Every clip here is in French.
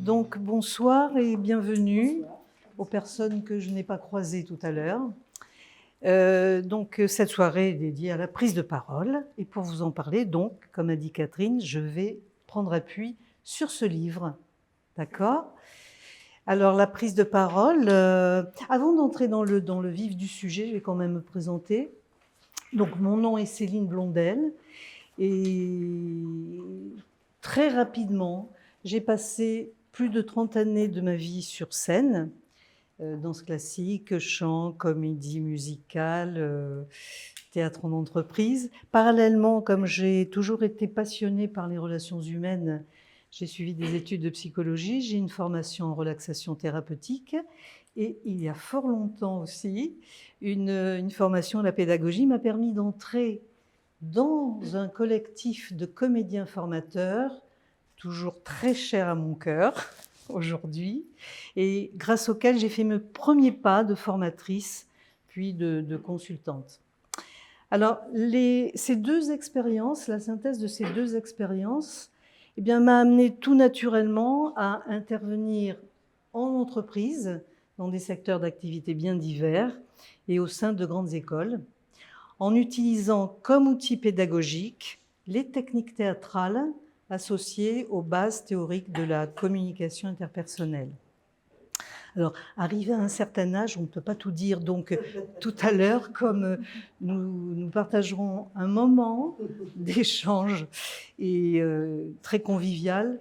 Donc bonsoir et bienvenue aux personnes que je n'ai pas croisées tout à l'heure. Donc cette soirée est dédiée à la prise de parole et pour vous en parler, donc, comme a dit Catherine, je vais prendre appui sur ce livre. D'accord ? Alors la prise de parole, avant d'entrer dans le vif du sujet, je vais quand même me présenter. Donc mon nom est Céline Blondel et très rapidement, j'ai passé plus de 30 années de ma vie sur scène, danse classique, chant, comédie musicale, théâtre en entreprise. Parallèlement, comme j'ai toujours été passionnée par les relations humaines, j'ai suivi des études de psychologie, j'ai une formation en relaxation thérapeutique et il y a fort longtemps aussi, une formation à la pédagogie m'a permis d'entrer dans un collectif de comédiens formateurs, toujours très cher à mon cœur aujourd'hui, et grâce auquel j'ai fait mes premiers pas de formatrice, puis de consultante. Alors, ces deux expériences, la synthèse de ces deux expériences, eh bien, m'a amené tout naturellement à intervenir en entreprise, dans des secteurs d'activité bien divers, et au sein de grandes écoles, en utilisant comme outil pédagogique les techniques théâtrales associées aux bases théoriques de la communication interpersonnelle. Alors, arrivé à un certain âge, on ne peut pas tout dire, donc tout à l'heure, comme nous partagerons un moment d'échange et très convivial,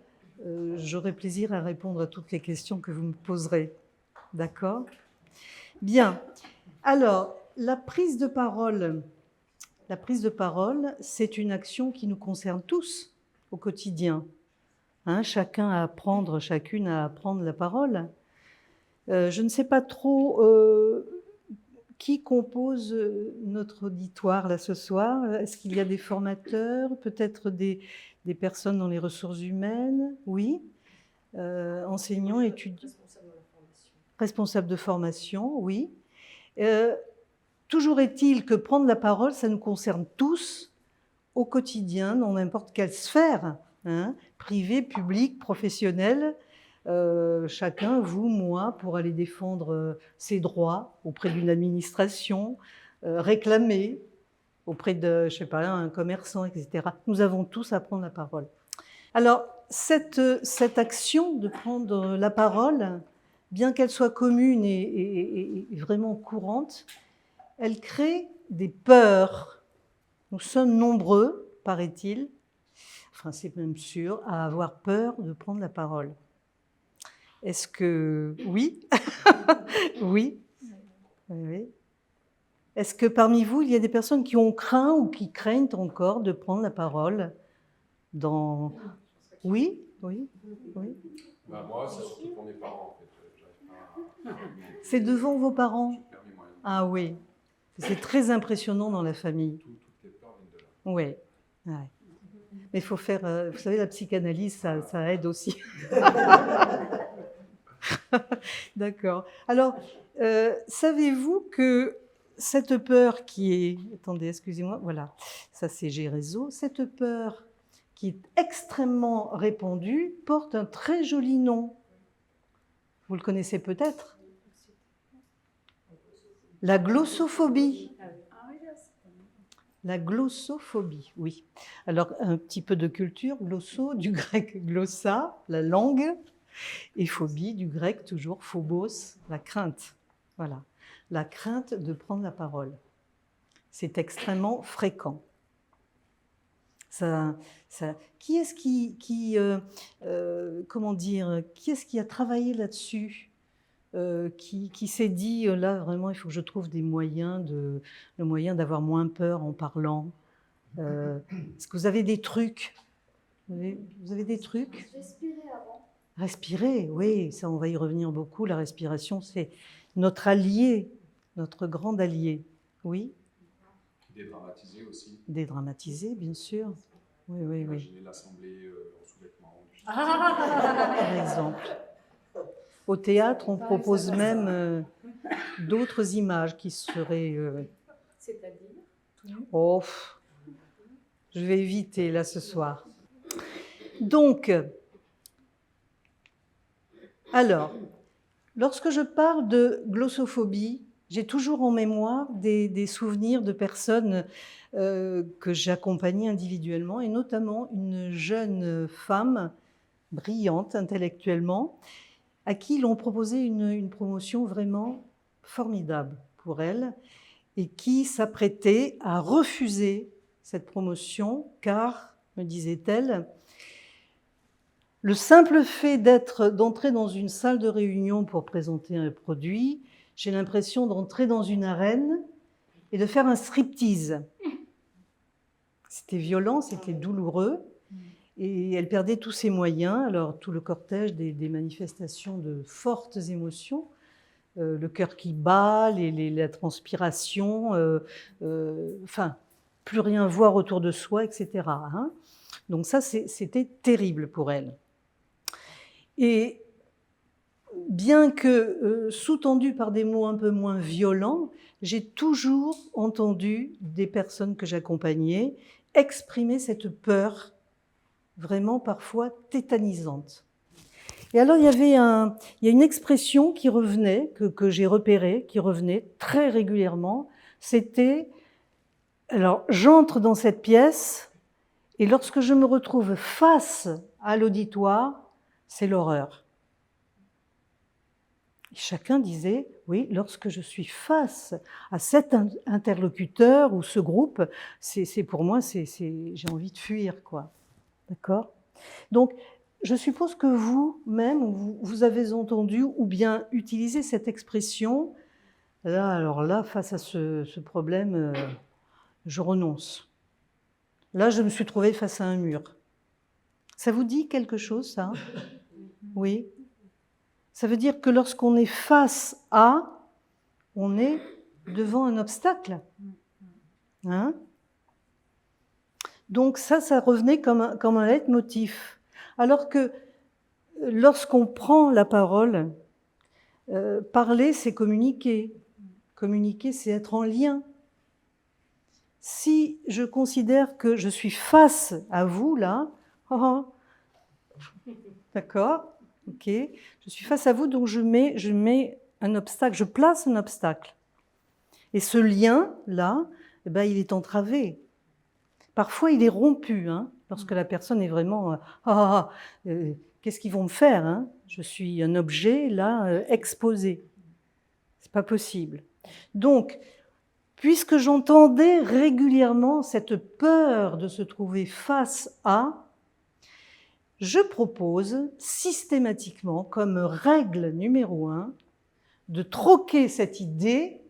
j'aurai plaisir à répondre à toutes les questions que vous me poserez. D'accord ? Bien. Alors, la prise de parole, c'est une action qui nous concerne tous au quotidien. Hein, chacune à apprendre la parole. Je ne sais pas trop qui compose notre auditoire là ce soir. Est-ce qu'il y a des formateurs, peut-être des personnes dans les ressources humaines? Oui. Enseignants, étudiants. Responsable de formation, oui. Toujours est-il que prendre la parole, ça nous concerne tous au quotidien, dans n'importe quelle sphère, hein, privée, publique, professionnelle. Chacun, vous, moi, pour aller défendre ses droits auprès d'une administration, réclamer auprès de, je sais pas, un commerçant, etc. Nous avons tous à prendre la parole. Alors, cette action de prendre la parole, bien qu'elle soit commune et vraiment courante, elle crée des peurs. Nous sommes nombreux, paraît-il, enfin c'est même sûr, à avoir peur de prendre la parole. Est-ce que... Oui. Oui. Oui. Est-ce que parmi vous, il y a des personnes qui ont craint ou qui craignent encore de prendre la parole dans... Oui. Oui. Oui. Bah moi, c'est surtout pour mes parents, en fait. C'est devant vos parents? Ah oui. C'est très impressionnant dans la famille. Toutes les peurs viennent de là. Oui. Ouais. Mais il faut faire... vous savez, la psychanalyse, ça aide aussi. D'accord. Alors, savez-vous que cette peur qui est... Attendez, excusez-moi. Voilà. Ça, c'est G-Réseau. Cette peur qui est extrêmement répandue porte un très joli nom. Vous le connaissez peut-être? La glossophobie. La glossophobie, oui. Alors, un petit peu de culture. Glosso, du grec glossa, la langue, et phobie, du grec toujours phobos, la crainte. Voilà, la crainte de prendre la parole. C'est extrêmement fréquent. Qui est-ce qui est-ce qui a travaillé là-dessus, qui s'est dit, là, vraiment, il faut que je trouve le moyen d'avoir moins peur en parlant. Est-ce que vous avez des trucs? Vous avez des trucs? Respirer avant. Respirer, oui, ça, on va y revenir beaucoup. La respiration, c'est notre allié, notre grand allié. Oui? Dédramatiser aussi. Dédramatiser, bien sûr. Oui, oui, oui. Imaginer l'assemblée en sous-vêtements. Par exemple. Au théâtre, on propose même d'autres images qui seraient... C'est-à-dire? Oh, je vais éviter là ce soir. Donc, Alors, lorsque je parle de glossophobie, j'ai toujours en mémoire des souvenirs de personnes que j'accompagnais individuellement, et notamment une jeune femme brillante intellectuellement, à qui l'on proposait une promotion vraiment formidable pour elle, et qui s'apprêtait à refuser cette promotion, car, me disait-elle, le simple fait d'entrer dans une salle de réunion pour présenter un produit, j'ai l'impression d'entrer dans une arène et de faire un striptease. C'était violent, c'était douloureux, et elle perdait tous ses moyens. Alors tout le cortège des manifestations de fortes émotions, le cœur qui bat, la transpiration, enfin, plus rien voir autour de soi, etc. Hein. Donc ça, c'était terrible pour elle. Et bien que sous-tendu par des mots un peu moins violents, j'ai toujours entendu des personnes que j'accompagnais exprimer cette peur vraiment parfois tétanisante. Et alors il y a une expression qui revenait, que j'ai repérée, qui revenait très régulièrement, c'était, alors j'entre dans cette pièce et lorsque je me retrouve face à l'auditoire, c'est l'horreur. Et chacun disait, oui, lorsque je suis face à cet interlocuteur ou ce groupe, c'est pour moi, j'ai envie de fuir, quoi. D'accord ? Donc, je suppose que vous-même, vous avez entendu ou bien utilisé cette expression. Là, alors là, face à ce problème, je renonce. Là, je me suis trouvée face à un mur. Ça vous dit quelque chose, ça ? Oui. Ça veut dire que lorsqu'on est face à, on est devant un obstacle. Hein ? Donc ça revenait comme un leitmotiv. Alors que lorsqu'on prend la parole, parler, c'est communiquer. Communiquer, c'est être en lien. Si je considère que je suis face à vous, là, d'accord, ok, je suis face à vous, donc je mets un obstacle, je place un obstacle. Et ce lien-là, eh ben, il est entravé. Parfois, il est rompu, hein, lorsque la personne est vraiment qu'est-ce qu'ils vont me faire, hein ? Je suis un objet, là, exposé. C'est pas possible. Donc, puisque j'entendais régulièrement cette peur de se trouver face à, je propose systématiquement, comme règle numéro 1, de troquer cette idée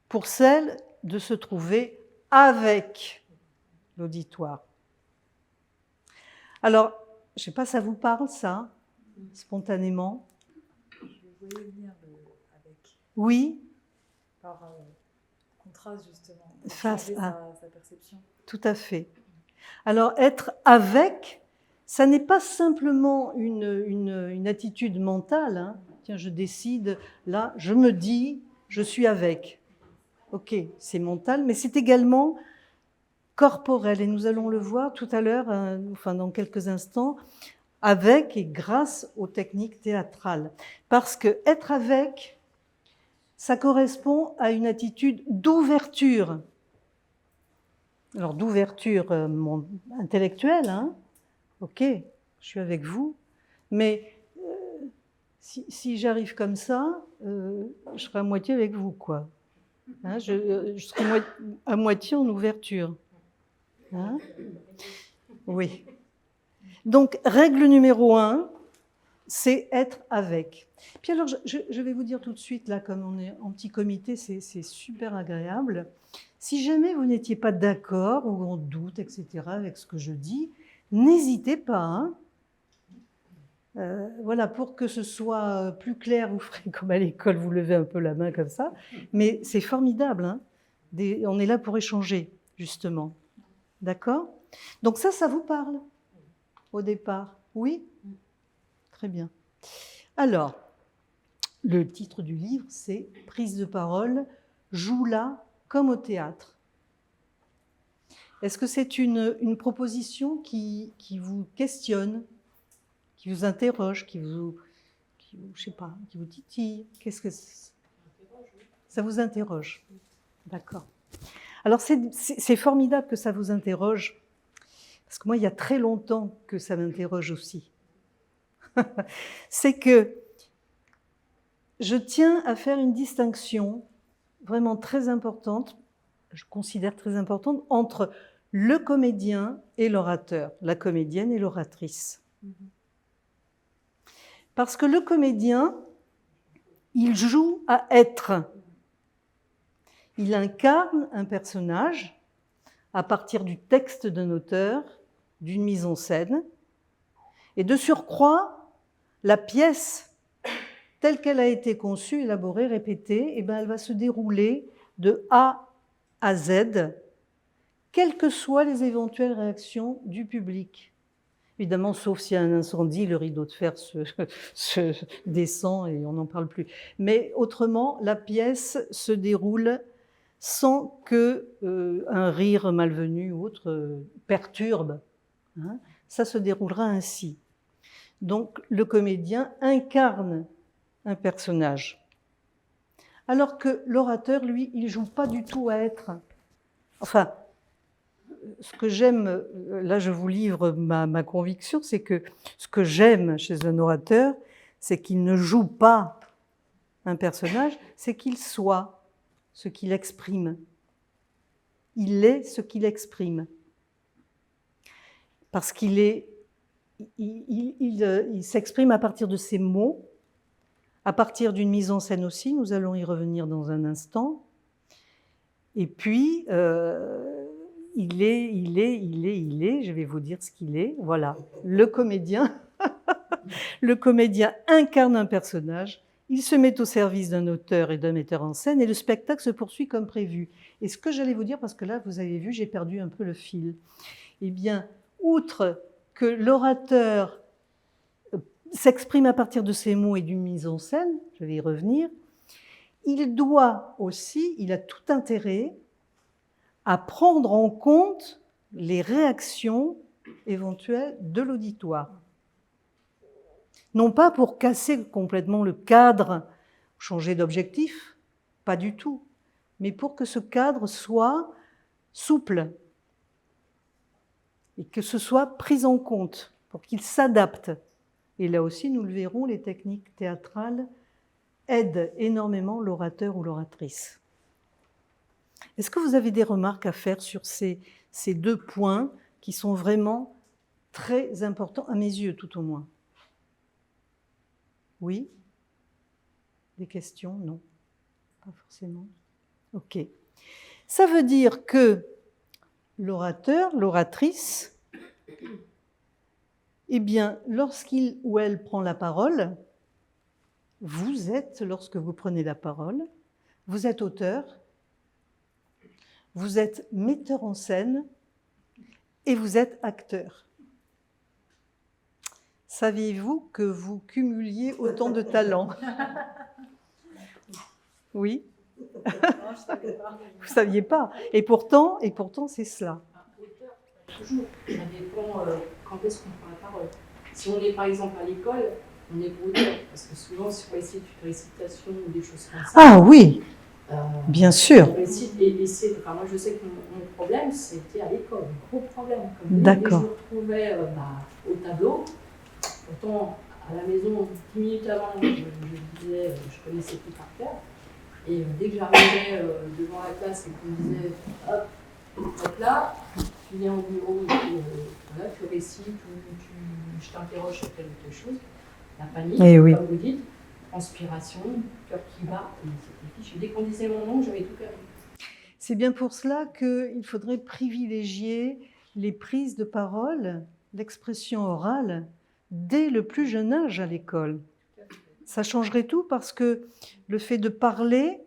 pour celle de se trouver avec l'auditoire. Alors, je ne sais pas, ça vous parle, ça, spontanément ? Je voyais venir avec. Oui. Par contraste, justement. Face à. Sa perception. Tout à fait. Alors, être avec, ça n'est pas simplement une attitude mentale. Hein. Tiens, je décide, là, je me dis, je suis avec. Ok, c'est mental, mais c'est également corporel. Et nous allons le voir tout à l'heure, enfin dans quelques instants, avec et grâce aux techniques théâtrales. Parce que être avec, ça correspond à une attitude d'ouverture. Alors d'ouverture intellectuelle, hein. Ok, je suis avec vous, mais si j'arrive comme ça, je serai à moitié avec vous, quoi. Hein, je serai à moitié en ouverture. Hein ? Oui. Donc, règle numéro 1, c'est être avec. Puis alors, je vais vous dire tout de suite, là, comme on est en petit comité, c'est super agréable. Si jamais vous n'étiez pas d'accord ou en doute, etc., avec ce que je dis, n'hésitez pas. Hein. Voilà, pour que ce soit plus clair, vous ferez comme à l'école, vous levez un peu la main comme ça. Mais c'est formidable. Hein. On est là pour échanger, justement. D'accord ? Donc ça vous parle au départ ? Oui ? Très bien. Alors, le titre du livre, c'est « Prise de parole, joue-la comme au théâtre ». Est-ce que c'est une proposition qui vous questionne, qui vous interroge, qui je sais pas, qui vous titille? Qu'est-ce que ça vous interroge? D'accord. Alors c'est formidable que ça vous interroge, parce que moi, il y a très longtemps que ça m'interroge aussi. C'est que je tiens à faire une distinction vraiment très importante, je considère très importante, entre le comédien et l'orateur, la comédienne et l'oratrice. Parce que le comédien, il joue à être. Il incarne un personnage à partir du texte d'un auteur, d'une mise en scène, et de surcroît, la pièce, telle qu'elle a été conçue, élaborée, répétée, eh bien, elle va se dérouler de A à Z, quelles que soient les éventuelles réactions du public. Évidemment, sauf s'il y a un incendie, le rideau de fer se descend et on n'en parle plus. Mais autrement, la pièce se déroule sans que un rire malvenu ou autre perturbe. Hein. Ça se déroulera ainsi. Donc, le comédien incarne un personnage. Alors que l'orateur, lui, il ne joue pas du tout à être. Enfin, ce que j'aime, là je vous livre ma conviction, c'est que ce que j'aime chez un orateur, c'est qu'il ne joue pas un personnage, c'est qu'il soit ce qu'il exprime. Il est ce qu'il exprime. Parce qu'il est, il s'exprime à partir de ses mots, à partir d'une mise en scène aussi, nous allons y revenir dans un instant. Et puis, il est, je vais vous dire ce qu'il est, voilà, le comédien. Le comédien incarne un personnage, il se met au service d'un auteur et d'un metteur en scène et le spectacle se poursuit comme prévu. Et ce que j'allais vous dire, parce que là, vous avez vu, j'ai perdu un peu le fil. Eh bien, outre que l'orateur s'exprime à partir de ses mots et d'une mise en scène, je vais y revenir, il doit aussi, il a tout intérêt à prendre en compte les réactions éventuelles de l'auditoire. Non pas pour casser complètement le cadre, changer d'objectif, pas du tout, mais pour que ce cadre soit souple et que ce soit pris en compte, pour qu'il s'adapte. Et là aussi, nous le verrons, les techniques théâtrales aident énormément l'orateur ou l'oratrice. Est-ce que vous avez des remarques à faire sur ces deux points qui sont vraiment très importants, à mes yeux tout au moins? Oui? Des questions? Non? Pas forcément. Ok. Ça veut dire que l'orateur, l'oratrice, eh bien, lorsqu'il ou elle prend la parole, vous êtes, lorsque vous prenez la parole, vous êtes auteur, vous êtes metteur en scène et vous êtes acteur. Saviez-vous que vous cumuliez autant de talents? Oui? Non, je savais pas. Vous ne saviez pas. Et pourtant c'est cela. Toujours, ça dépend quand est-ce qu'on prend la parole. Si on est par exemple à l'école, on est pour auteur, parce que souvent si on récite une récitation ou des choses comme ça. Ah oui, bien sûr. On récite enfin, moi je sais que mon problème c'était à l'école, un gros problème. D'accord. Je me retrouvais au tableau, pourtant à la maison 10 minutes avant je disais, je connaissais tout par cœur. Et dès que j'arrivais devant la classe et qu'on me disait hop, donc là, tu viens au bureau, voilà, tu récites ou je t'interroge sur telle ou telle chose, la panique, oui. comme vous dites, transpiration, cœur qui bat, et c'était fichu. Dès qu'on disait mon nom, j'avais tout perdu. C'est bien pour cela qu'il faudrait privilégier les prises de parole, l'expression orale, dès le plus jeune âge à l'école. Ça changerait tout parce que le fait de parler,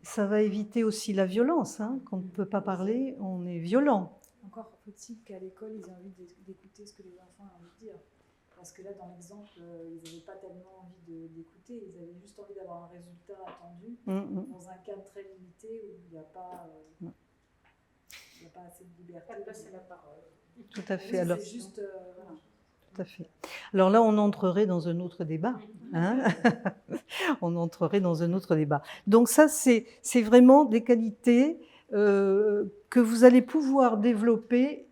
ça va éviter aussi la violence. Hein. Quand on ne peut pas parler, on est violent. Encore faut-il qu'à l'école, ils aient envie d'écouter ce que les enfants ont envie de dire. Parce que là, dans l'exemple, ils n'avaient pas tellement envie d'écouter, ils avaient juste envie d'avoir un résultat attendu dans un cadre très limité où il n'y a pas assez de liberté. Pas passer la parole. Tout à fait. Oui, alors, c'est juste, voilà. tout à fait. Alors là, on entrerait dans un autre débat. Hein. On entrerait dans un autre débat. Donc ça, c'est vraiment des qualités que vous allez pouvoir développer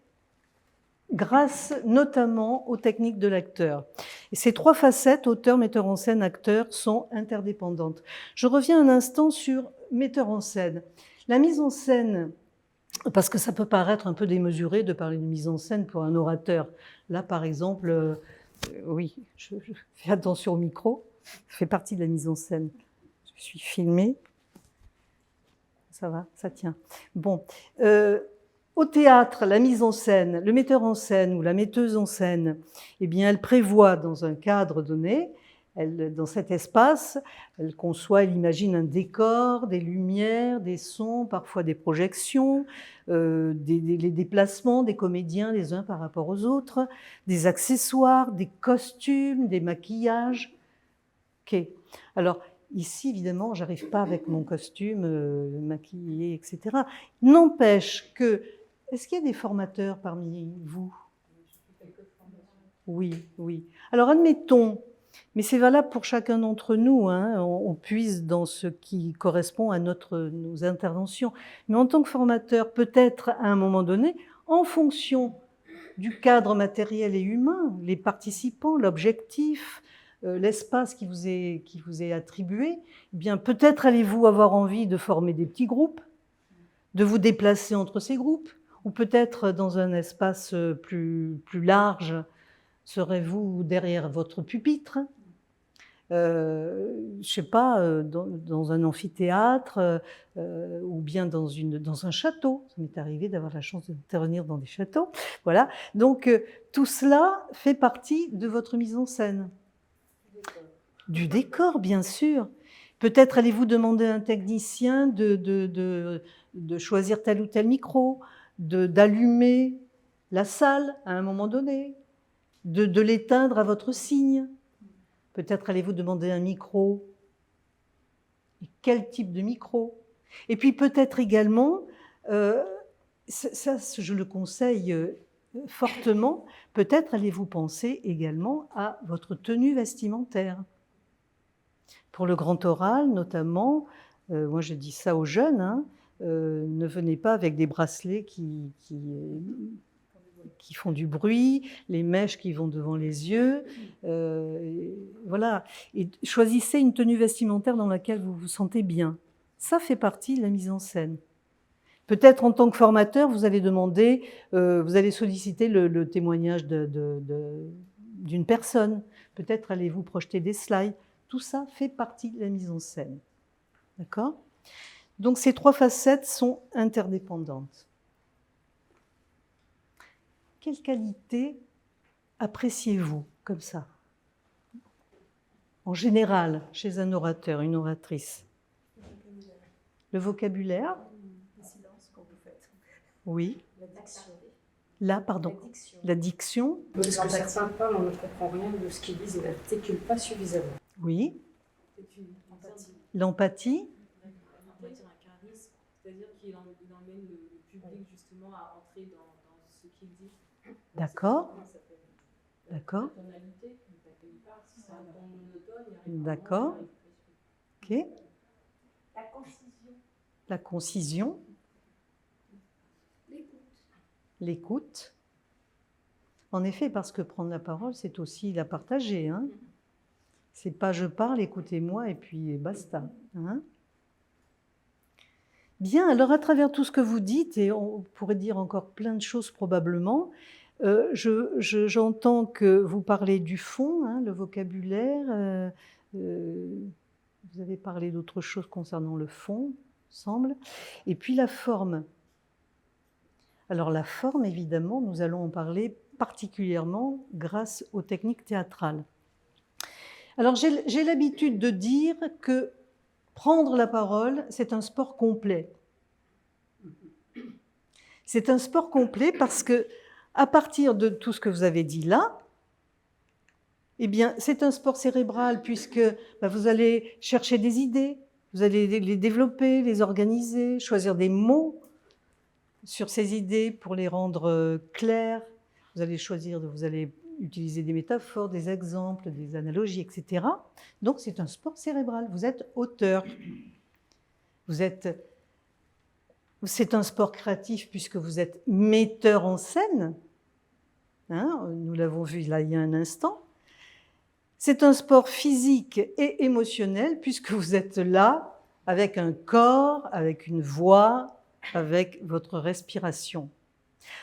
grâce notamment aux techniques de l'acteur. Et ces 3 facettes, auteur, metteur en scène, acteur, sont interdépendantes. Je reviens un instant sur metteur en scène. La mise en scène, parce que ça peut paraître un peu démesuré de parler de mise en scène pour un orateur. Là, par exemple, oui, je fais attention au micro, ça fait partie de la mise en scène. Je suis filmée. Ça va, ça tient. Bon. Au théâtre, la mise en scène, le metteur en scène ou la metteuse en scène, eh bien, elle prévoit dans un cadre donné, dans cet espace, elle conçoit, elle imagine un décor, des lumières, des sons, parfois des projections, les déplacements des comédiens les uns par rapport aux autres, des accessoires, des costumes, des maquillages. Ok. Alors, ici, évidemment, j'arrive pas avec mon costume maquillé, etc. N'empêche que est-ce qu'il y a des formateurs parmi vous? Oui, oui. Alors admettons, mais c'est valable pour chacun d'entre nous, hein, on puise dans ce qui correspond à nos interventions. Mais en tant que formateur, peut-être à un moment donné, en fonction du cadre matériel et humain, les participants, l'objectif, l'espace qui vous est attribué, eh bien peut-être allez-vous avoir envie de former des petits groupes, de vous déplacer entre ces groupes, ou peut-être dans un espace plus large, serez-vous derrière votre pupitre, je ne sais pas, dans un amphithéâtre ou bien dans un château. Ça m'est arrivé d'avoir la chance d'intervenir dans des châteaux. Voilà. Donc tout cela fait partie de votre mise en scène. Du décor, bien sûr. Peut-être allez-vous demander à un technicien de choisir tel ou tel micro, d'allumer la salle à un moment donné, de l'éteindre à votre signe. Peut-être allez-vous demander un micro. Et quel type de micro? Et puis peut-être également, ça je le conseille fortement, peut-être allez-vous penser également à votre tenue vestimentaire. Pour le grand oral notamment, moi je dis ça aux jeunes, hein, ne venez pas avec des bracelets qui font du bruit, les mèches qui vont devant les yeux, voilà. Et choisissez une tenue vestimentaire dans laquelle vous vous sentez bien. Ça fait partie de la mise en scène. Peut-être en tant que formateur, vous allez demander, vous allez solliciter le témoignage d'une personne. Peut-être allez-vous projeter des slides. Tout ça fait partie de la mise en scène. D'accord ? Donc ces 3 facettes sont interdépendantes. Quelle qualité appréciez-vous comme ça? En général, chez un orateur, une oratrice. Le vocabulaire. Les silences quand vous faites. Oui. La diction. Là, pardon. La diction. Parce que certains parlent, on ne comprend rien de ce qu'ils disent et n'articulent pas suffisamment. Oui. L'empathie. L'empathie. On va dire un charisme, c'est-à-dire qu'il emmène le public justement à entrer dans ce qu'il dit. D'accord. D'accord. La tonalité, il parle, si c'est un ton monotone, il y a D'accord. Ok. La concision. La concision. L'écoute. En effet, parce que prendre la parole, c'est aussi la partager. Hein. C'est pas je parle, écoutez-moi, et puis basta. Hein. Bien, alors à travers tout ce que vous dites, et on pourrait dire encore plein de choses probablement, j'entends que vous parlez du fond, hein, le vocabulaire, vous avez parlé d'autre chose concernant le fond, semble, et puis la forme. Alors la forme, évidemment, nous allons en parler particulièrement grâce aux techniques théâtrales. Alors j'ai l'habitude de dire que prendre la parole, c'est un sport complet. C'est un sport complet parce que, à partir de tout ce que vous avez dit là, eh bien, c'est un sport cérébral puisque vous allez chercher des idées, vous allez les développer, les organiser, choisir des mots sur ces idées pour les rendre claires. Vous allez choisir, vous allez utiliser des métaphores, des exemples, des analogies, etc. Donc c'est un sport cérébral. Vous êtes auteur. C'est un sport créatif puisque vous êtes metteur en scène. Hein, nous l'avons vu là il y a un instant. C'est un sport physique et émotionnel puisque vous êtes là avec un corps, avec une voix, avec votre respiration.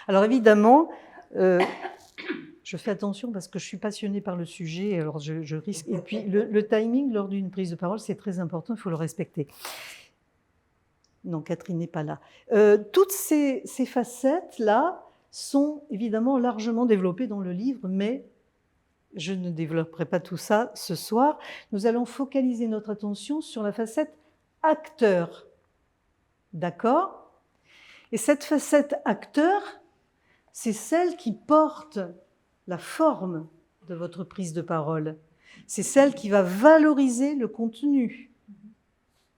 Alors évidemment, je fais attention parce que je suis passionnée par le sujet, alors je risque. Et puis le timing lors d'une prise de parole, c'est très important, il faut le respecter. Non, Catherine n'est pas là. Toutes ces facettes-là sont évidemment largement développées dans le livre, mais je ne développerai pas tout ça ce soir. Nous allons focaliser notre attention sur la facette acteur. D'accord ? Et cette facette acteur, c'est celle qui porte la forme de votre prise de parole. C'est celle qui va valoriser le contenu.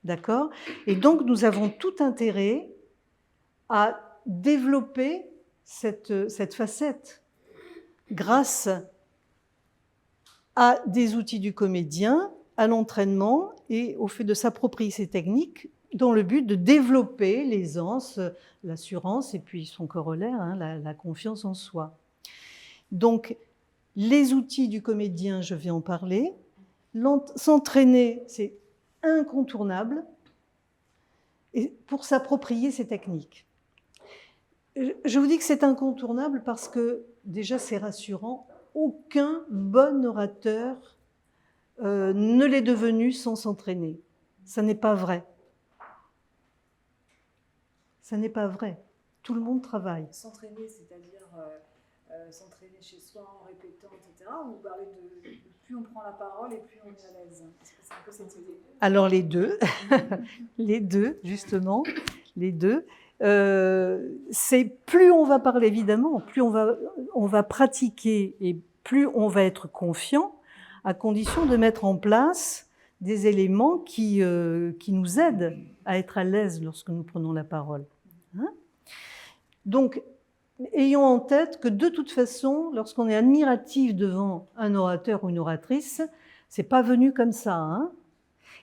D'accord ? Et donc, nous avons tout intérêt à développer cette facette grâce à des outils du comédien, à l'entraînement et au fait de s'approprier ces techniques dans le but de développer l'aisance, l'assurance et puis son corollaire, hein, la confiance en soi. Donc, les outils du comédien, je vais en parler. S'entraîner, c'est incontournable et pour s'approprier ces techniques. Je vous dis que c'est incontournable parce que déjà c'est rassurant. Aucun bon orateur ne l'est devenu sans s'entraîner. Ça n'est pas vrai. Ça n'est pas vrai. Tout le monde travaille. S'entraîner, c'est-à-dire s'entraîner chez soi en répétant, etc. Ou vous parlez de plus on prend la parole et plus on est à l'aise. Est-ce que c'est un peu cette idée ? Alors les deux, les deux justement, les deux. C'est plus on va parler évidemment, plus on va pratiquer et plus on va être confiant, à condition de mettre en place des éléments qui nous aident à être à l'aise lorsque nous prenons la parole. Hein ? Donc, ayons en tête que de toute façon, lorsqu'on est admiratif devant un orateur ou une oratrice, c'est pas venu comme ça. Hein ?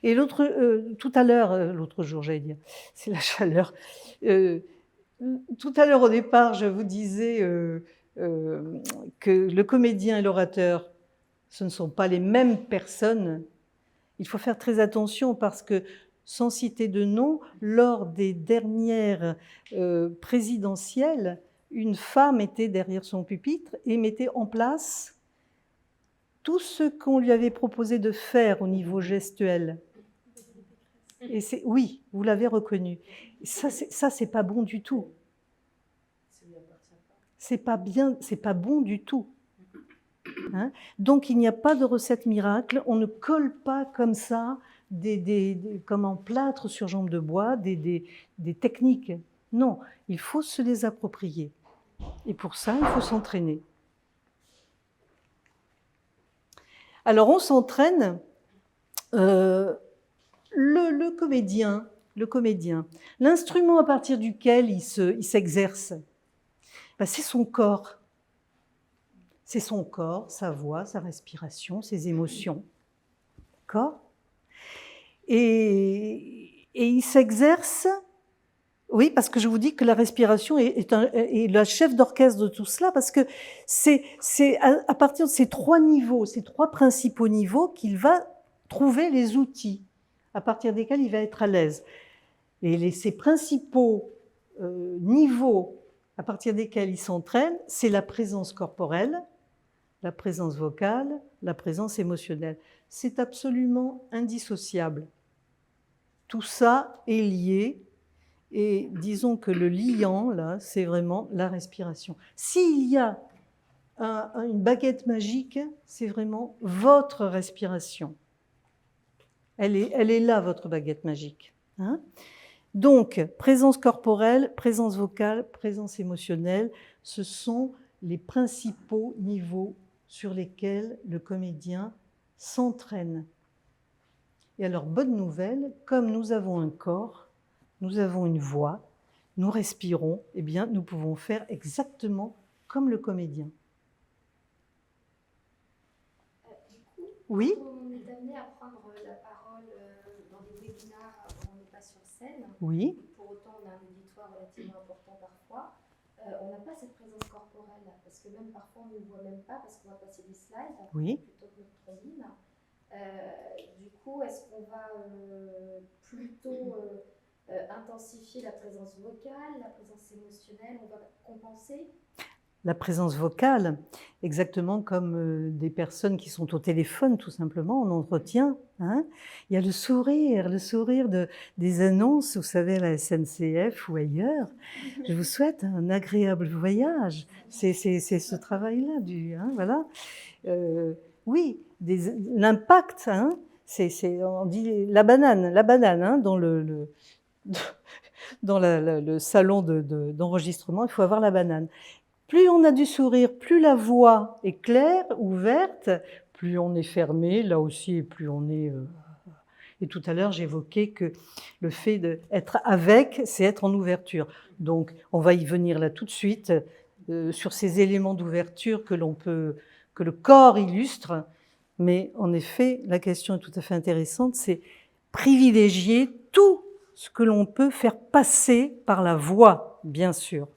Et tout à l'heure, l'autre jour, j'allais dire, c'est la chaleur. Tout à l'heure, au départ, je vous disais que le comédien et l'orateur, ce ne sont pas les mêmes personnes. Il faut faire très attention parce que, sans citer de nom, lors des dernières présidentielles, une femme était derrière son pupitre et mettait en place tout ce qu'on lui avait proposé de faire au niveau gestuel. Et oui, vous l'avez reconnu. Ça, c'est pas bon du tout. C'est pas bien, c'est pas bon du tout. Hein ? Donc, il n'y a pas de recette miracle. On ne colle pas comme ça, comme en plâtre sur jambe de bois, des techniques. Non, il faut se les approprier. Et pour ça, il faut s'entraîner. Alors, on s'entraîne. Le comédien, l'instrument à partir duquel il s'exerce, ben c'est son corps. C'est son corps, sa voix, sa respiration, ses émotions. D'accord ? Et il s'exerce, oui, parce que je vous dis que la respiration est la chef d'orchestre de tout cela, parce que c'est à partir de ces trois niveaux, ces trois principaux niveaux qu'il va trouver les outils à partir desquels il va être à l'aise. Et ces principaux niveaux à partir desquels il s'entraîne, c'est la présence corporelle, la présence vocale, la présence émotionnelle. C'est absolument indissociable. Tout ça est lié, et disons que le liant, là, c'est vraiment la respiration. S'il y a une baguette magique, c'est vraiment votre respiration. Elle est là, votre baguette magique. Hein ? Donc, présence corporelle, présence vocale, présence émotionnelle, ce sont les principaux niveaux sur lesquels le comédien s'entraîne. Et alors, bonne nouvelle, comme nous avons un corps, nous avons une voix, nous respirons, eh bien, nous pouvons faire exactement comme le comédien. Oui. On est amené à prendre la parole dans des webinaires où on n'est pas sur scène. Oui. Pour autant, on a un auditoire relativement important parfois. On n'a pas cette présence corporelle parce que même parfois, on ne voit même pas parce qu'on va passer des slides Oui. plutôt que notre trombine. Du coup, est-ce qu'on va plutôt intensifier la présence vocale, la présence émotionnelle, on va compenser? La présence vocale, exactement comme des personnes qui sont au téléphone, tout simplement, en entretien. Hein. Il y a le sourire des annonces, vous savez, à la SNCF ou ailleurs. Je vous souhaite un agréable voyage. C'est ce travail-là, voilà. Oui, l'impact, hein, on dit la banane hein, dans dans le salon d'enregistrement, il faut avoir la banane. Plus on a du sourire, plus la voix est claire, ouverte, plus on est fermé, là aussi, plus on est... Et tout à l'heure, j'évoquais que le fait d'être avec, c'est être en ouverture. Donc, on va y venir là tout de suite, sur ces éléments d'ouverture que le corps illustre. Mais en effet, la question est tout à fait intéressante, c'est privilégier tout ce que l'on peut faire passer par la voix, bien sûr.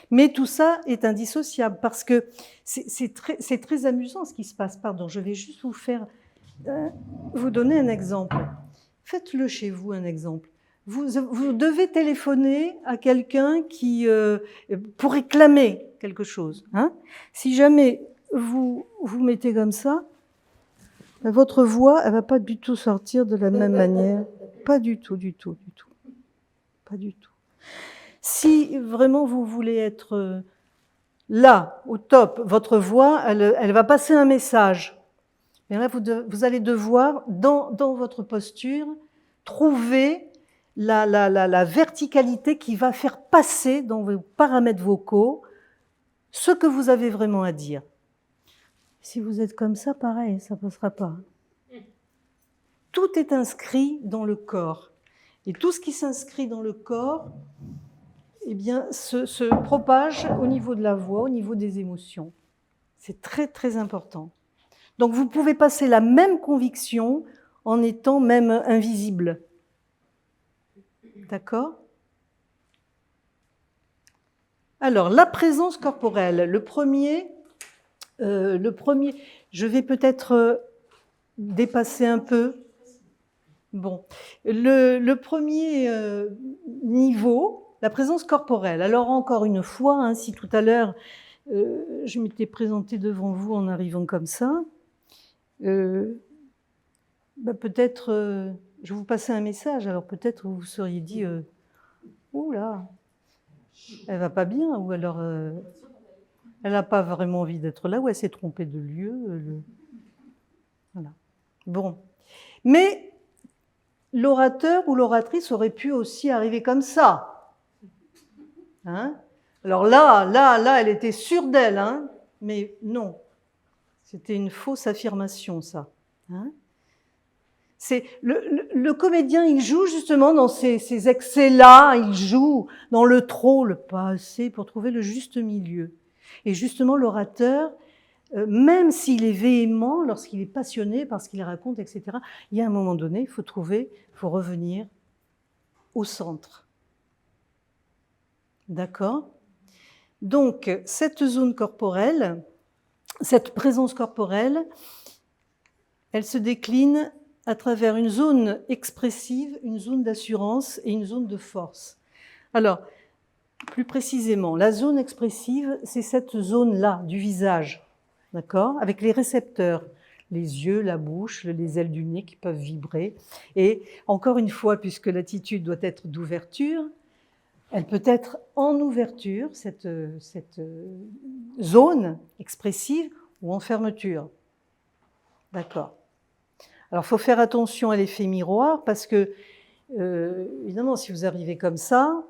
Mais tout ça est indissociable parce que c'est très amusant ce qui se passe. Pardon, je vais juste vous donner un exemple. Faites-le chez vous, un exemple. Vous devez téléphoner à quelqu'un pour réclamer quelque chose. Hein. Si jamais vous mettez comme ça, votre voix, elle ne va pas du tout sortir de la même manière. Pas du tout. Pas du tout. Si vraiment vous voulez être là, au top, votre voix, elle va passer un message. Et là, vous allez devoir, dans votre posture, trouver la verticalité qui va faire passer dans vos paramètres vocaux ce que vous avez vraiment à dire. Si vous êtes comme ça, pareil, ça ne passera pas. Tout est inscrit dans le corps. Et tout ce qui s'inscrit dans le corps, eh bien, se propage au niveau de la voix, au niveau des émotions. C'est très, très important. Donc, vous pouvez passer la même conviction en étant même invisible. D'accord ? Alors, la présence corporelle. Le premier, je vais peut-être dépasser un peu. Bon, le premier niveau, la présence corporelle. Alors encore une fois, hein, si tout à l'heure je m'étais présentée devant vous en arrivant comme ça, peut-être je vous passais un message, alors peut-être vous vous seriez dit ouh là, elle va pas bien, ou alors elle n'a pas vraiment envie d'être là, ou elle s'est trompée de lieu. Voilà. Bon, mais l'orateur ou l'oratrice aurait pu aussi arriver comme ça. Hein? Alors là, elle était sûre d'elle, hein? Mais non. C'était une fausse affirmation, ça. Hein? C'est le comédien, il joue justement dans ces excès-là, il joue dans le trop, le pas assez, pour trouver le juste milieu. Et justement, l'orateur, même s'il est véhément, lorsqu'il est passionné par ce qu'il raconte, etc., il y a un moment donné, il faut revenir au centre. D'accord ? Donc, cette zone corporelle, cette présence corporelle, elle se décline à travers une zone expressive, une zone d'assurance et une zone de force. Alors, plus précisément, la zone expressive, c'est cette zone-là du visage, d'accord ? Avec les récepteurs, les yeux, la bouche, les ailes du nez qui peuvent vibrer. Et encore une fois, puisque l'attitude doit être d'ouverture, elle peut être en ouverture, cette zone expressive, ou en fermeture. D'accord. Alors, il faut faire attention à l'effet miroir, parce que, évidemment, si vous arrivez comme ça,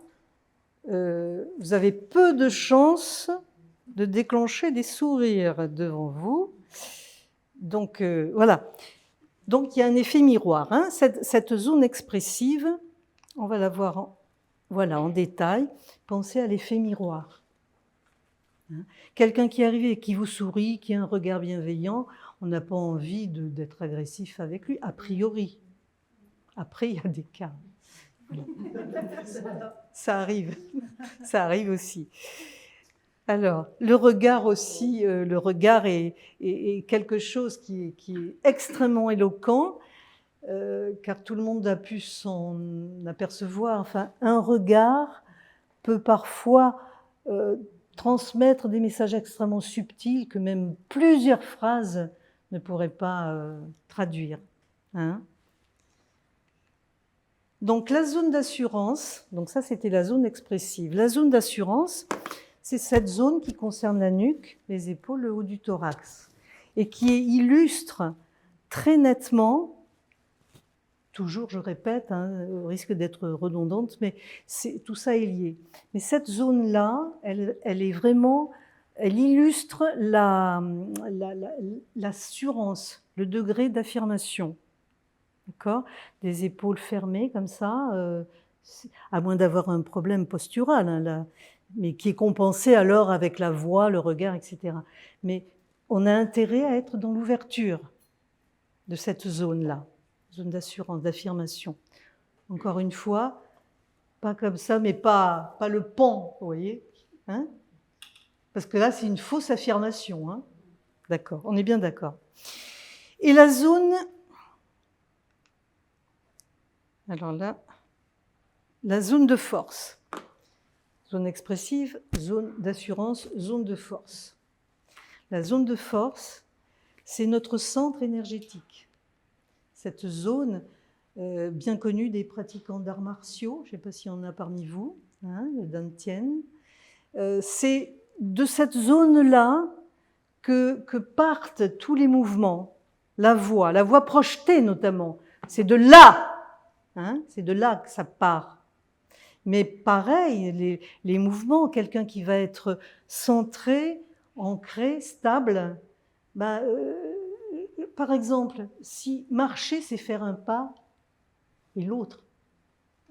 vous avez peu de chances de déclencher des sourires devant vous. Donc, voilà. Donc, il y a un effet miroir. Hein. Cette zone expressive, on va la voir en détail. Pensez à l'effet miroir. Hein. Quelqu'un qui arrive et qui vous sourit, qui a un regard bienveillant, on n'a pas envie d'être agressif avec lui, a priori. Après, il y a des cas. Ça arrive aussi. Alors, le regard aussi, le regard est quelque chose qui est extrêmement éloquent, car tout le monde a pu s'en apercevoir. Enfin, un regard peut parfois transmettre des messages extrêmement subtils que même plusieurs phrases ne pourraient pas traduire. Hein? Donc la zone d'assurance, donc ça c'était la zone expressive. La zone d'assurance, c'est cette zone qui concerne la nuque, les épaules, le haut du thorax, et qui illustre très nettement, toujours je répète, hein, au risque d'être redondante, mais tout ça est lié. Mais cette zone-là, elle est vraiment, elle illustre l'assurance, le degré d'affirmation. D'accord ? Des épaules fermées comme ça, à moins d'avoir un problème postural, hein, là, mais qui est compensé alors avec la voix, le regard, etc. Mais on a intérêt à être dans l'ouverture de cette zone-là, zone d'assurance, d'affirmation. Encore une fois, pas comme ça, mais pas le pan, vous voyez, hein ? Parce que là, c'est une fausse affirmation. Hein ? D'accord, on est bien d'accord. Et la zone... Alors là, la zone de force. Zone expressive, zone d'assurance, zone de force. La zone de force, c'est notre centre énergétique. Cette zone, bien connue des pratiquants d'arts martiaux, je ne sais pas s'il y en a parmi vous, hein, le Dantian, c'est de cette zone-là que partent tous les mouvements, la voix projetée notamment. C'est de là, hein, c'est de là que ça part. Mais pareil, les mouvements, quelqu'un qui va être centré, ancré, stable, par exemple, si marcher, c'est faire un pas et l'autre,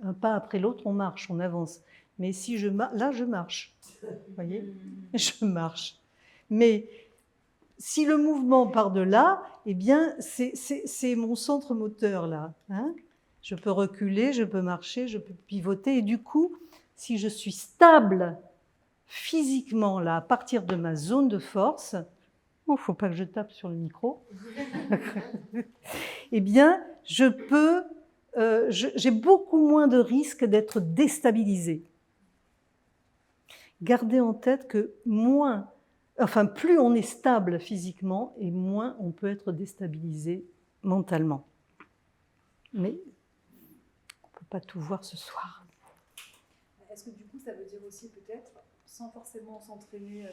un pas après l'autre, on marche, on avance. Mais si là, je marche, vous voyez, je marche. Mais si le mouvement part de là, eh bien, c'est mon centre moteur là, hein. Je peux reculer, je peux marcher, je peux pivoter. Et du coup, si je suis stable physiquement, là, à partir de ma zone de force, il ne faut pas que je tape sur le micro, eh bien, j'ai beaucoup moins de risques d'être déstabilisée. Gardez en tête que plus on est stable physiquement, et moins on peut être déstabilisé mentalement. Mais pas tout voir ce soir. Est-ce que du coup ça veut dire aussi peut-être, sans forcément s'entraîner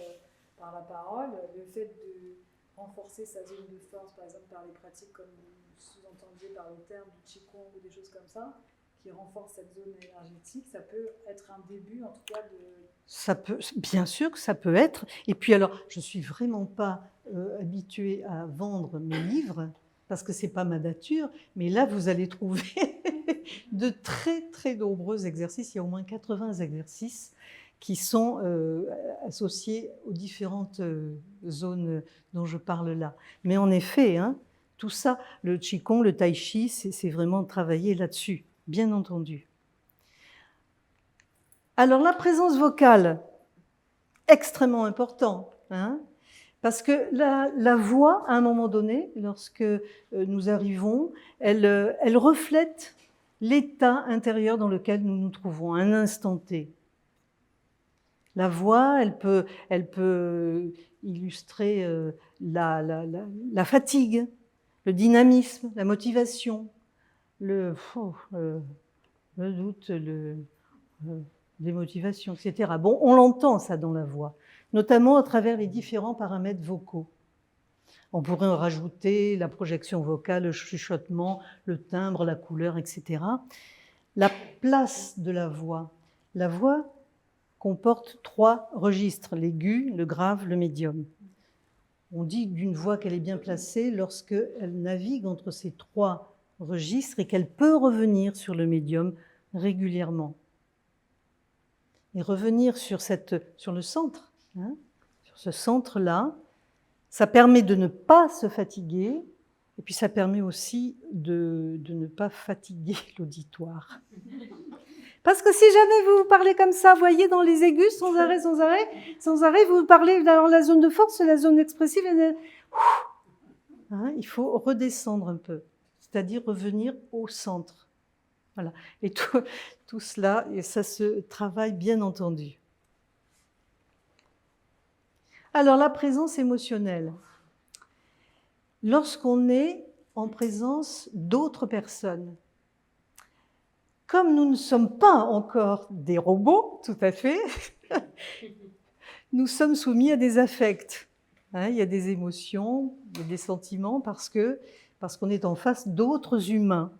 par la parole, le fait de renforcer sa zone de force, par exemple par les pratiques comme vous sous-entendiez par le terme du Qigong ou des choses comme ça, qui renforcent cette zone énergétique, ça peut être un début en tout cas de... Bien sûr que ça peut être. Et puis alors, je ne suis vraiment pas habituée à vendre mes livres, parce que ce n'est pas ma nature, mais là vous allez trouver de très très nombreux exercices, il y a au moins 80 exercices qui sont associés aux différentes zones dont je parle là. Mais en effet, hein, tout ça, le Qigong, le Tai Chi, c'est vraiment travailler là-dessus, bien entendu. Alors la présence vocale, extrêmement important, hein, parce que la voix, à un moment donné, lorsque nous arrivons, elle reflète l'état intérieur dans lequel nous nous trouvons, à un instant T. La voix, elle peut illustrer la fatigue, le dynamisme, la motivation, le doute, les motivations, etc. Bon, on l'entend ça dans la voix, notamment à travers les différents paramètres vocaux. On pourrait en rajouter la projection vocale, le chuchotement, le timbre, la couleur, etc. La place de la voix. La voix comporte 3 registres, l'aigu, le grave, le médium. On dit d'une voix qu'elle est bien placée lorsqu'elle navigue entre ces 3 registres et qu'elle peut revenir sur le médium régulièrement. Et revenir sur le centre, hein, sur ce centre-là, Ça permet de ne pas se fatiguer, et puis ça permet aussi de ne pas fatiguer l'auditoire. Parce que si jamais vous parlez comme ça, voyez, dans les aigus, sans arrêt, vous parlez dans la zone de force, la zone expressive, hein, il faut redescendre un peu, c'est-à-dire revenir au centre. Voilà. Et tout cela, et ça se travaille bien entendu. Alors, la présence émotionnelle. Lorsqu'on est en présence d'autres personnes, comme nous ne sommes pas encore des robots, tout à fait, nous sommes soumis à des affects. Hein, il y a des émotions, il y a des sentiments, parce qu'on est en face d'autres humains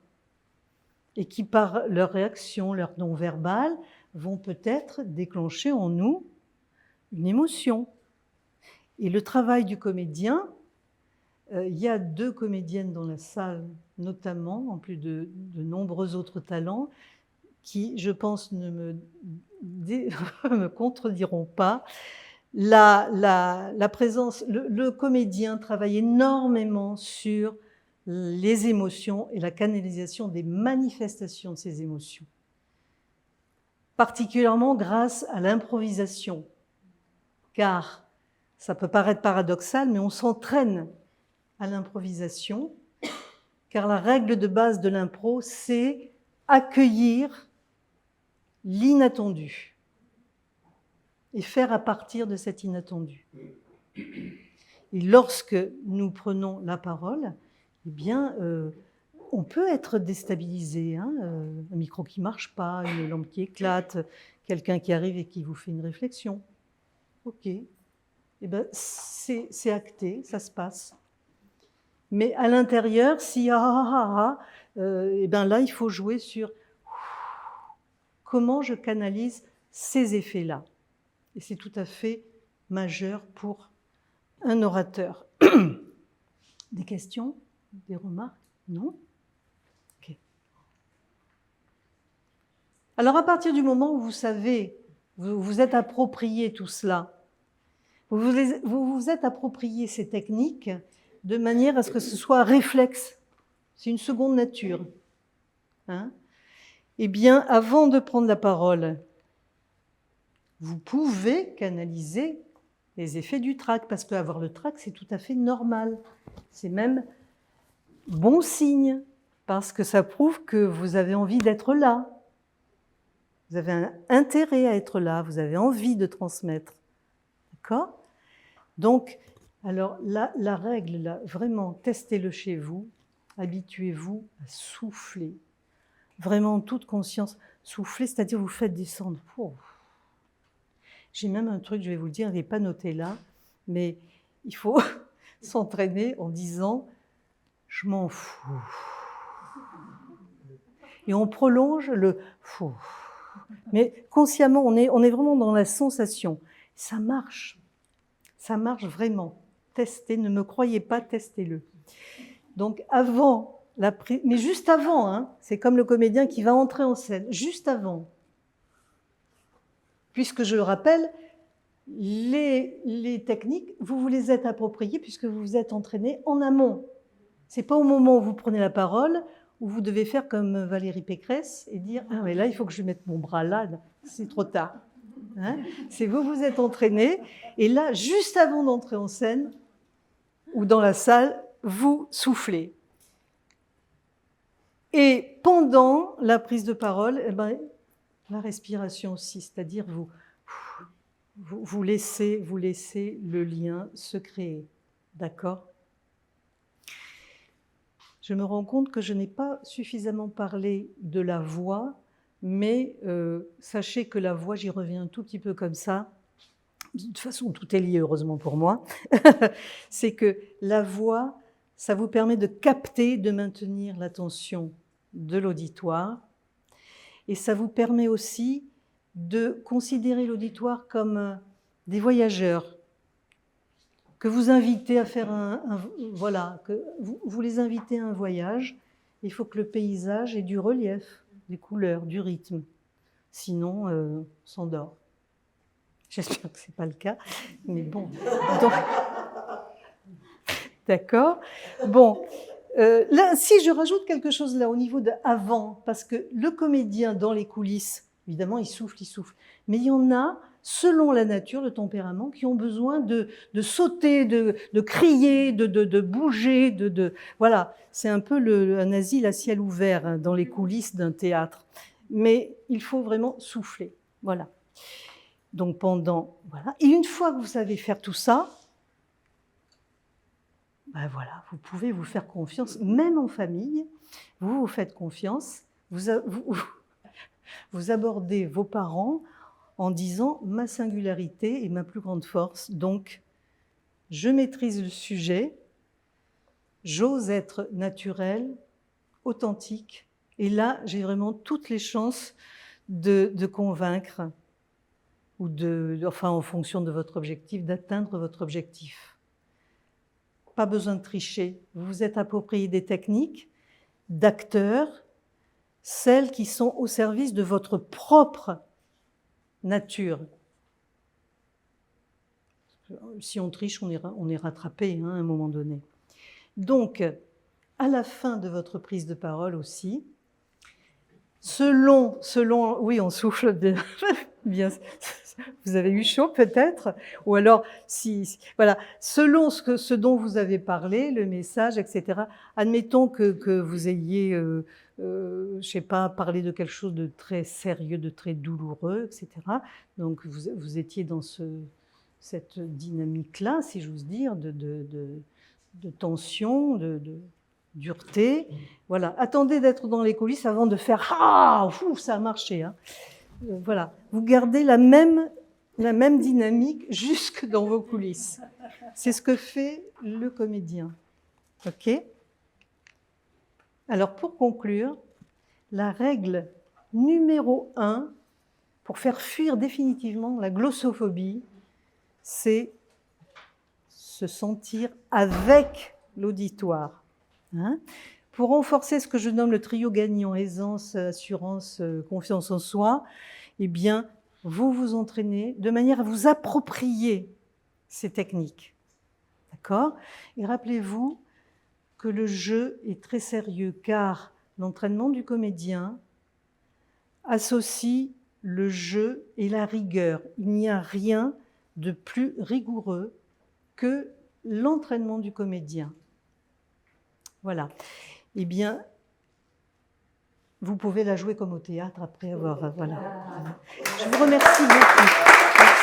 et qui, par leurs réactions, leur non-verbal, vont peut-être déclencher en nous une émotion. Et le travail du comédien, il y a 2 comédiennes dans la salle, notamment, en plus de nombreux autres talents, qui, je pense, ne me contrediront pas. La présence, le comédien travaille énormément sur les émotions et la canalisation des manifestations de ces émotions, particulièrement grâce à l'improvisation, car ça peut paraître paradoxal, mais on s'entraîne à l'improvisation, car la règle de base de l'impro, c'est accueillir l'inattendu et faire à partir de cet inattendu. Et lorsque nous prenons la parole, eh bien, on peut être déstabilisé. Hein, un micro qui ne marche pas, une lampe qui éclate, quelqu'un qui arrive et qui vous fait une réflexion. Ok, eh ben, c'est acté, ça se passe. Mais à l'intérieur, si eh ben là, il faut jouer sur comment je canalise ces effets-là. Et c'est tout à fait majeur pour un orateur. Des questions? Des remarques? Non? Ok. Alors, à partir du moment où vous savez, vous vous êtes approprié tout cela, vous vous êtes approprié ces techniques de manière à ce que ce soit un réflexe. C'est une seconde nature. Hein? Eh bien, avant de prendre la parole, vous pouvez canaliser les effets du trac, parce qu'avoir le trac, c'est tout à fait normal. C'est même bon signe, parce que ça prouve que vous avez envie d'être là. Vous avez un intérêt à être là, vous avez envie de transmettre. D'accord? Donc, alors la règle, là, vraiment, testez-le chez vous, habituez-vous à souffler. Vraiment, en toute conscience, souffler, c'est-à-dire vous faites descendre. Oh. J'ai même un truc, je vais vous le dire, il n'est pas noté là, mais il faut s'entraîner en disant « je m'en fous ». Et on prolonge le « fou ». Mais consciemment, on est vraiment dans la sensation. Ça marche vraiment. Testez, ne me croyez pas, testez-le. Donc avant la prise, mais juste avant, hein, c'est comme le comédien qui va entrer en scène, juste avant. Puisque je le rappelle, les techniques, vous vous les êtes appropriées puisque vous vous êtes entraîné en amont. C'est pas au moment où vous prenez la parole où vous devez faire comme Valérie Pécresse et dire « Ah mais là, il faut que je mette mon bras là, c'est trop tard. » Hein, c'est vous vous êtes entraîné et là, juste avant d'entrer en scène ou dans la salle, vous soufflez. Et pendant la prise de parole, eh ben, la respiration aussi, c'est-à-dire vous laissez le lien se créer. D'accord ? Je me rends compte que je n'ai pas suffisamment parlé de la voix, mais sachez que la voix, j'y reviens un tout petit peu comme ça. De toute façon, tout est lié, heureusement pour moi. C'est que la voix, ça vous permet de capter, de maintenir l'attention de l'auditoire. Et ça vous permet aussi de considérer l'auditoire comme des voyageurs que vous invitez à faire voilà, que vous les invitez à un voyage. Il faut que le paysage ait du relief, des couleurs, du rythme. Sinon, on s'endort. J'espère que ce n'est pas le cas, mais bon. D'accord? Bon, là, si je rajoute quelque chose là au niveau de avant, parce que le comédien dans les coulisses, évidemment, il souffle, mais il y en a, selon la nature, le tempérament, qui ont besoin de sauter, de crier, de bouger, voilà, c'est un peu un asile à ciel ouvert hein, dans les coulisses d'un théâtre. Mais il faut vraiment souffler, voilà. Donc voilà. Et une fois que vous savez faire tout ça, ben voilà, vous pouvez vous faire confiance, même en famille, vous vous faites confiance, vous abordez vos parents en disant ma singularité est ma plus grande force, donc je maîtrise le sujet, j'ose être naturel, authentique, et là j'ai vraiment toutes les chances de convaincre, ou enfin en fonction de votre objectif, d'atteindre votre objectif. Pas besoin de tricher, vous vous êtes approprié des techniques d'acteurs, celles qui sont au service de votre propre nature. Si on triche, on est rattrapé hein, à un moment donné. Donc, à la fin de votre prise de parole aussi, selon oui, on souffle bien. Vous avez eu chaud peut-être, ou alors voilà, selon ce dont vous avez parlé, le message, etc. Admettons que vous ayez, je sais pas, parlé de quelque chose de très sérieux, de très douloureux, etc. Donc vous étiez dans cette dynamique-là, si j'ose dire, de tension, de dureté. Voilà. Attendez d'être dans les coulisses avant de faire « Ah, ça a marché hein !» Voilà. Vous gardez la même dynamique jusque dans vos coulisses. C'est ce que fait le comédien. OK ? Alors, pour conclure, la règle numéro 1 pour faire fuir définitivement la glossophobie, c'est se sentir avec l'auditoire. Hein ? Pour renforcer ce que je nomme le trio gagnant, aisance, assurance, confiance en soi, eh bien, vous vous entraînez de manière à vous approprier ces techniques. D'accord ? Et rappelez-vous que le jeu est très sérieux, car l'entraînement du comédien associe le jeu et la rigueur. Il n'y a rien de plus rigoureux que l'entraînement du comédien. Voilà. Eh bien, vous pouvez la jouer comme au théâtre après avoir... Voilà. Je vous remercie beaucoup.